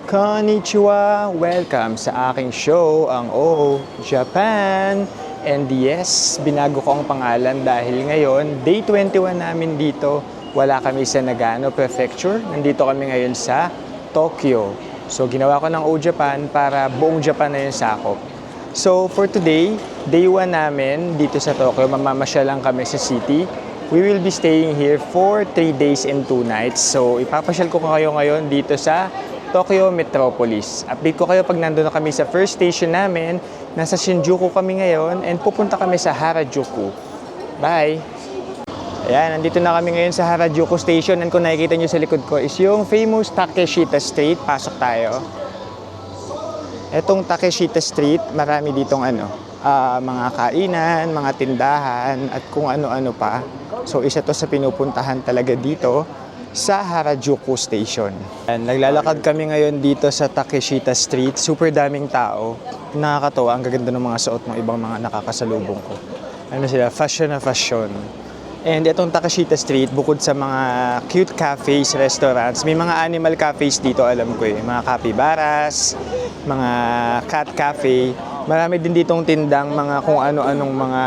Konnichiwa! Welcome sa aking show, ang Japan! And yes, binago ko ang pangalan dahil ngayon, day 21 namin dito. Wala kami sa Nagano Prefecture. Nandito kami ngayon sa Tokyo. So, ginawa ko ng Japan para buong Japan na yung sakop. So, for today, day 1 namin dito sa Tokyo. Mamamasyal lang kami sa city. We will be staying here for 3 days and 2 nights. So, ipapasyal ko kayo ngayon dito sa Tokyo Metropolis. Update ko kayo pag nandun na kami sa first station namin. Nasa Shinjuku kami ngayon and pupunta kami sa Harajuku. Bye! Ayan, nandito na kami ngayon sa Harajuku Station and kung nakikita nyo sa likod ko is yung famous Takeshita Street. Pasok tayo. Etong Takeshita Street, marami ditong mga kainan, mga tindahan at kung ano-ano pa. So isa to sa pinupuntahan talaga dito sa Harajuku Station. And naglalakad kami ngayon dito sa Takeshita Street. Super daming tao. Nakakatawa, ang gaganda ng mga suot ng ibang mga nakakasalubong ko. Ano sila? Fashion na fashion. And itong Takeshita Street, bukod sa mga cute cafes, restaurants, may mga animal cafes dito, alam ko eh. Mga capybaras, mga cat cafe. Marami din ditong tindang mga kung ano-anong mga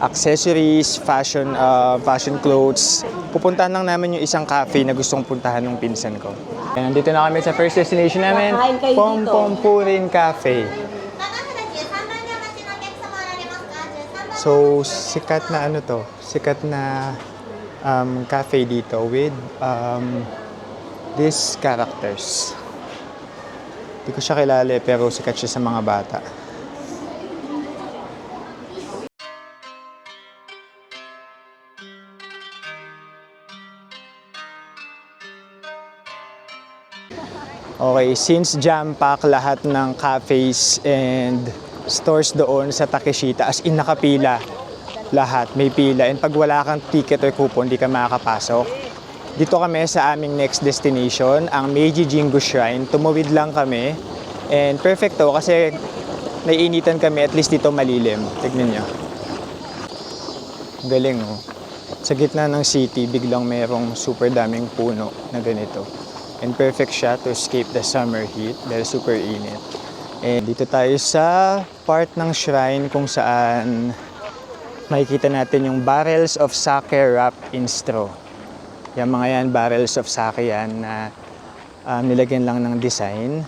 accessories, fashion clothes. Pupuntahan lang namin yung isang cafe na gustong puntahan ng pinsan ko. And nandito na kami sa first destination namin, Pompompurin Cafe. So, sikat na sikat na cafe dito with these characters. Hindi ko siya kilala pero sikat siya sa mga bata. Okay, since jam-pack lahat ng cafes and stores doon sa Takeshita, as in nakapila lahat, may pila. And pag wala kang ticket or coupon, di ka makakapasok. Dito kami sa aming next destination, ang Meiji Jingu Shrine. Tumawid lang kami. And perfect to kasi naiinitan kami, at least dito malilim. Tignan nyo. Galing oh. Sa gitna ng city, biglang merong super daming puno na ganito. And perfect siya to escape the summer heat dahil super init. And dito tayo sa part ng shrine kung saan makikita natin yung barrels of sake wrapped in straw. Yung mga yan, barrels of sake yan na nilagyan lang ng design.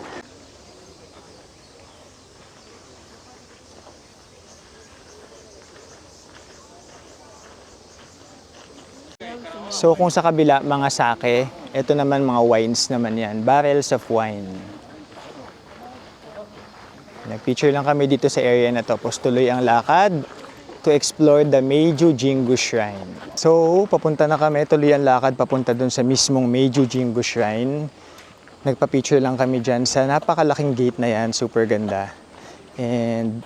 So kung sa kabila, mga sake, ito naman mga wines naman yan. Barrels of wine. Nag-picture lang kami dito sa area na to. Tapos tuloy ang lakad to explore the Meiji Jingu Shrine. So, papunta na kami. Tuloy ang lakad papunta dun sa mismong Meiji Jingu Shrine. Nagpa-picture lang kami dyan sa napakalaking gate na yan. Super ganda. And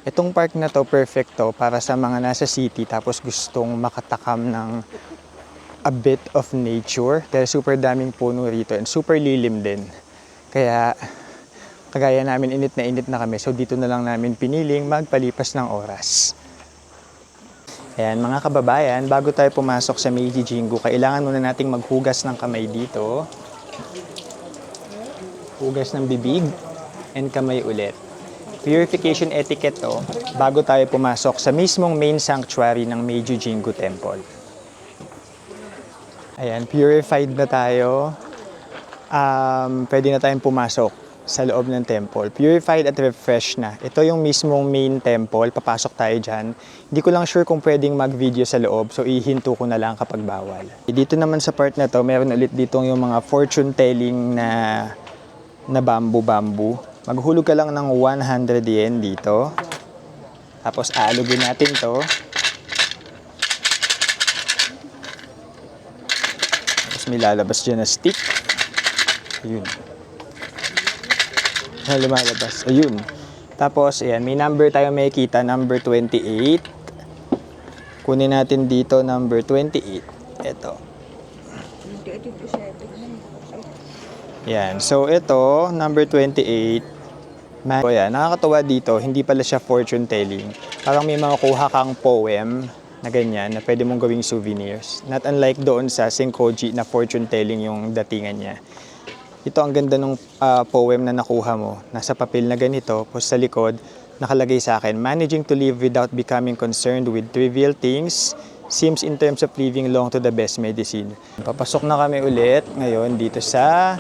itong park na to, perfect to para sa mga nasa city tapos gustong makatakam ng a bit of nature dahil super daming puno rito and super lilim din. Kaya kagaya namin init na kami, so dito na lang namin piniling magpalipas ng oras. Ayan mga kababayan, bago tayo pumasok sa Meiji Jingu, kailangan muna nating maghugas ng kamay dito. Hugas ng bibig and kamay ulit. Purification etiquette to bago tayo pumasok sa mismong main sanctuary ng Meiji Jingu Temple. Ayan, purified na tayo. Pwede na tayong pumasok sa loob ng temple. Purified at refreshed na. Ito yung mismong main temple. Papasok tayo dyan. Hindi ko lang sure kung pwedeng mag-video sa loob. So, ihinto ko na lang kapag bawal. Dito naman sa part na to, meron ulit dito yung mga fortune telling na bamboo. Maghulog ka lang ng 100 yen dito. Tapos, aalugin natin to. May lalabas dyan na stick. Ayun. Lumalabas. Ayun. Tapos, ayan, may number tayo makikita. Number 28. Kunin natin dito, number 28. Ito. Ayan. So, ito, number 28. Ayan, nakakatawa dito. Hindi pala siya fortune telling. Parang may makukuha kang poem na ganyan, na pwede mong gawing souvenirs. Not unlike doon sa Senkoji na fortune telling yung datingan niya. Ito ang ganda ng poem na nakuha mo. Nasa papel na ganito, tapos sa likod, nakalagay sa akin, managing to live without becoming concerned with trivial things seems in terms of living long to the best medicine. Papasok na kami ulit ngayon dito sa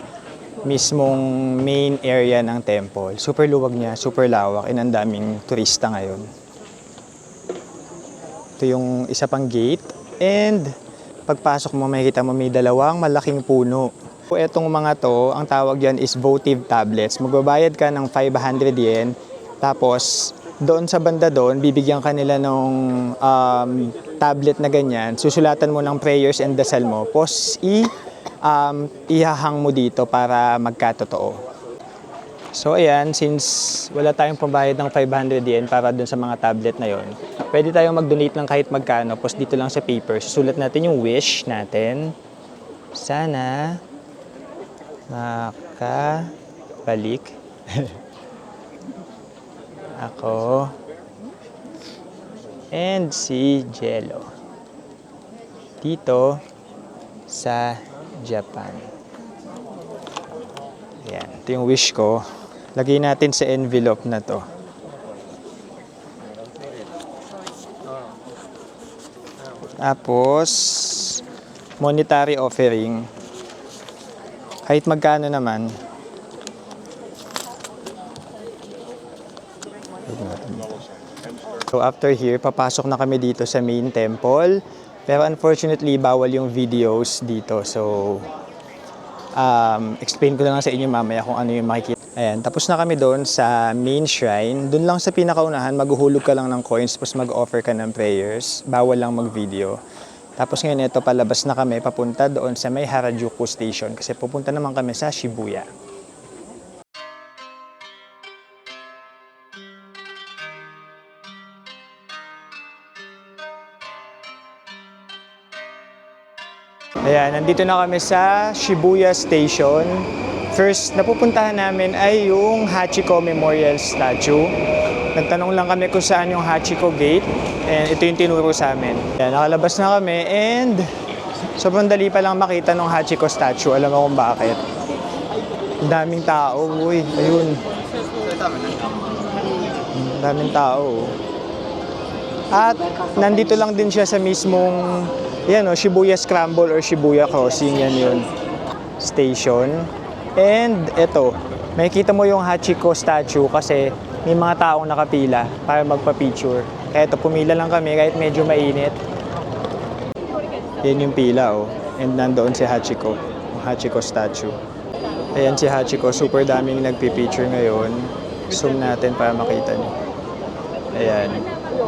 mismong main area ng temple. Super luwag niya, super lawak, and ang daming turista ngayon. Ito yung isa pang gate, and pagpasok mo makikita mo may dalawang malaking puno. Etong mga to, ang tawag yan is votive tablets. Magbabayad ka ng 500 yen, tapos doon sa banda doon, bibigyan ka nila ng tablet na ganyan. Susulatan mo ng prayers and dasal mo. Tapos ihahang mo dito para magkatotoo. So ayan, since wala tayong pambayad ng 500 yen para doon sa mga tablet na yon, pwede tayong mag-donate ng kahit magkano. Tapos dito lang sa paper, susulat natin yung wish natin. Sana makabalik ako and si Jello dito sa Japan. Ayan, ito yung wish ko. Lagay natin sa envelope na to. Tapos monetary offering. Kahit magkano naman. So after here, papasok na kami dito sa main temple. Pero unfortunately, bawal yung videos dito. So, explain ko lang sa inyo mamaya kung ano yung makikita. Ayan, tapos na kami doon sa main shrine. Doon lang sa pinakaunahan, maghuhulog ka lang ng coins, tapos mag-offer ka ng prayers. Bawal lang mag-video. Tapos ngayon ito, palabas na kami, papunta doon sa may Harajuku Station. Kasi pupunta naman kami sa Shibuya. Ayan, nandito na kami sa Shibuya Station. First, napupuntahan namin ay yung Hachiko Memorial Statue. Nagtanong lang kami kung saan yung Hachiko Gate. And ito yung tinuro sa amin. Ayan, nakalabas na kami and sobrang dali pa lang makita ng Hachiko Statue. Alam mo kung bakit. Ang daming tao, uy. Ayun. Ang daming tao. At nandito lang din siya sa mismong Shibuya Scramble or Shibuya Crossing, yan yun. Station. And eto, makikita mo yung Hachiko statue kasi may mga taong nakapila para magpa-picture. Kaya eto, pumila lang kami kahit medyo mainit. Yan yung pila, oh. And nandoon si Hachiko, yung Hachiko statue. Ayan si Hachiko, super daming nagpi-picture ngayon. Zoom natin para makita niyo. Ayan.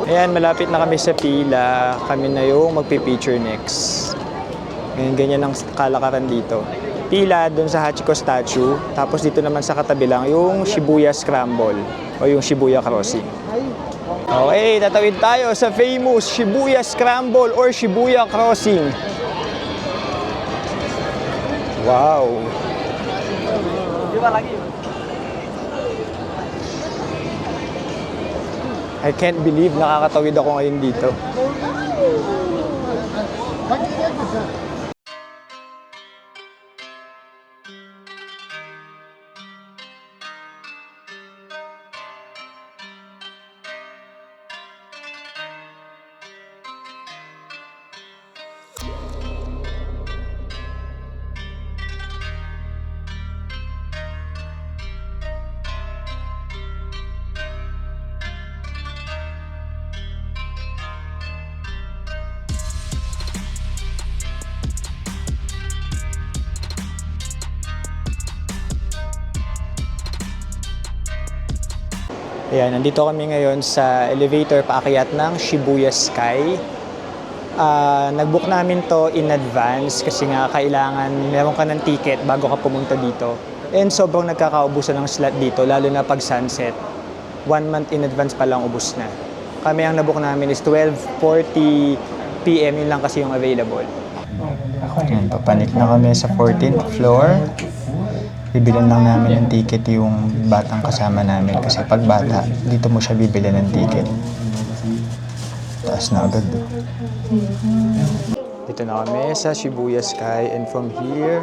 Ayan, malapit na kami sa pila. Kami na yung magpi-picture next. Ngayon, ganyan ang kalakaran dito. Pila doon sa Hachiko statue. Tapos dito naman sa katabi lang yung Shibuya Scramble o yung Shibuya Crossing. Okay, tatawid tayo sa famous Shibuya Scramble or Shibuya Crossing. Wow! I can't believe nakakatawid ako ngayon dito. Ayan, nandito kami ngayon sa elevator paakyat ng Shibuya Sky. Nag-book namin to in advance kasi nga kailangan meron ka ng ticket bago ka pumunta dito. And sobrang nagkakaubusan ng slot dito, lalo na pag sunset. 1 month in advance pa lang ubus na. Kami ang nabook namin is 12:40 PM, yun lang kasi yung available. Ayan, papanik na kami sa 14th floor. Bibilin lang namin ng ticket yung batang kasama namin kasi pag bata, dito mo siya bibili ng ticket. Taas na agad. Dito na kami sa Shibuya Sky and from here,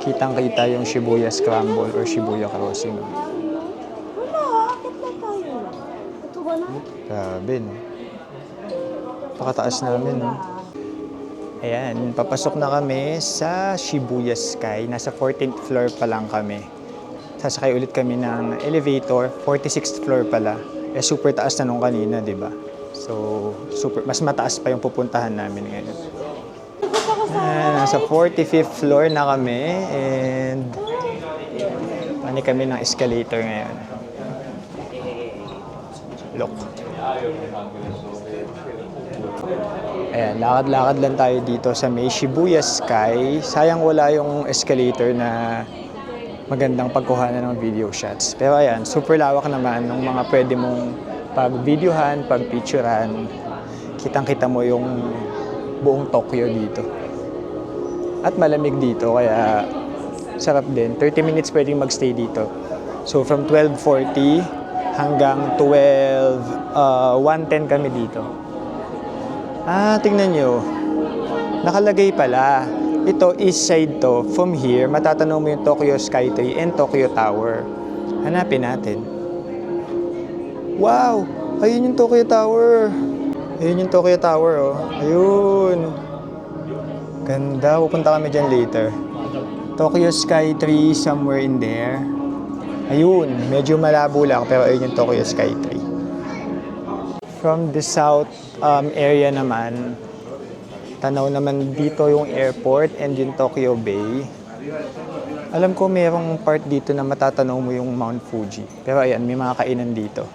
Kitang-kita yung Shibuya Scramble or Shibuya Crossing. Wala, akit lang tayo. Ito ba na? Grabe, no? Pakataas namin, no? Ayan, papasok na kami sa Shibuya Sky. Nasa 14th floor pa lang kami. Sasakay ulit kami ng elevator, 46th floor pala. Eh, super taas na nung kanina, di ba? So, mas mataas pa yung pupuntahan namin ngayon. Nasa 45th floor na kami and panik kami ng escalator ngayon. Look. Ayan, lakad-lakad lang tayo dito sa may Shibuya Sky. Sayang wala yung escalator na magandang pagkuhanan ng video shots. Pero ayan, super lawak naman ng mga pwede mong pag-videohan, pag-picturean. Kitang-kita mo yung buong Tokyo dito. At malamig dito, kaya sarap din. 30 minutes pwedeng magstay dito. So from 12:40 hanggang 1:10 kami dito. Tingnan nyo. Nakalagay pala. Ito, east side to. From here, matatanaw mo yung Tokyo Skytree and Tokyo Tower. Hanapin natin. Wow! Ayun yung Tokyo Tower. Ayun yung Tokyo Tower, oh. Ayun. Ganda. Pupunta kami dyan later. Tokyo Skytree, somewhere in there. Ayun. Medyo malabo lang, pero ayun yung Tokyo Skytree. From the south area naman, tanaw naman dito yung airport and yung Tokyo Bay. Alam ko mayroong part dito na matatanaw mo yung Mount Fuji. Pero ayan, may mga kainan dito.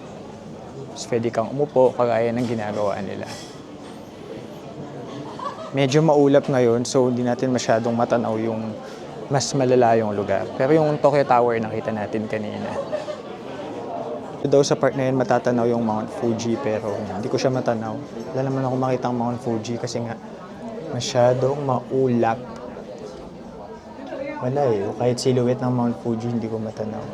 Mas pwede kang umupo, kagaya ng ginagawa nila. Medyo maulap ngayon, so hindi natin masyadong matanaw yung mas malala yung lugar. Pero yung Tokyo Tower nakita natin kanina. Daw sa part na yun matatanaw yung Mount Fuji, pero hindi ko siya matanaw. Wala naman ako makita ang Mount Fuji kasi nga masyadong maulap. Wala eh. Kahit silhouette ng Mount Fuji, hindi ko matanaw.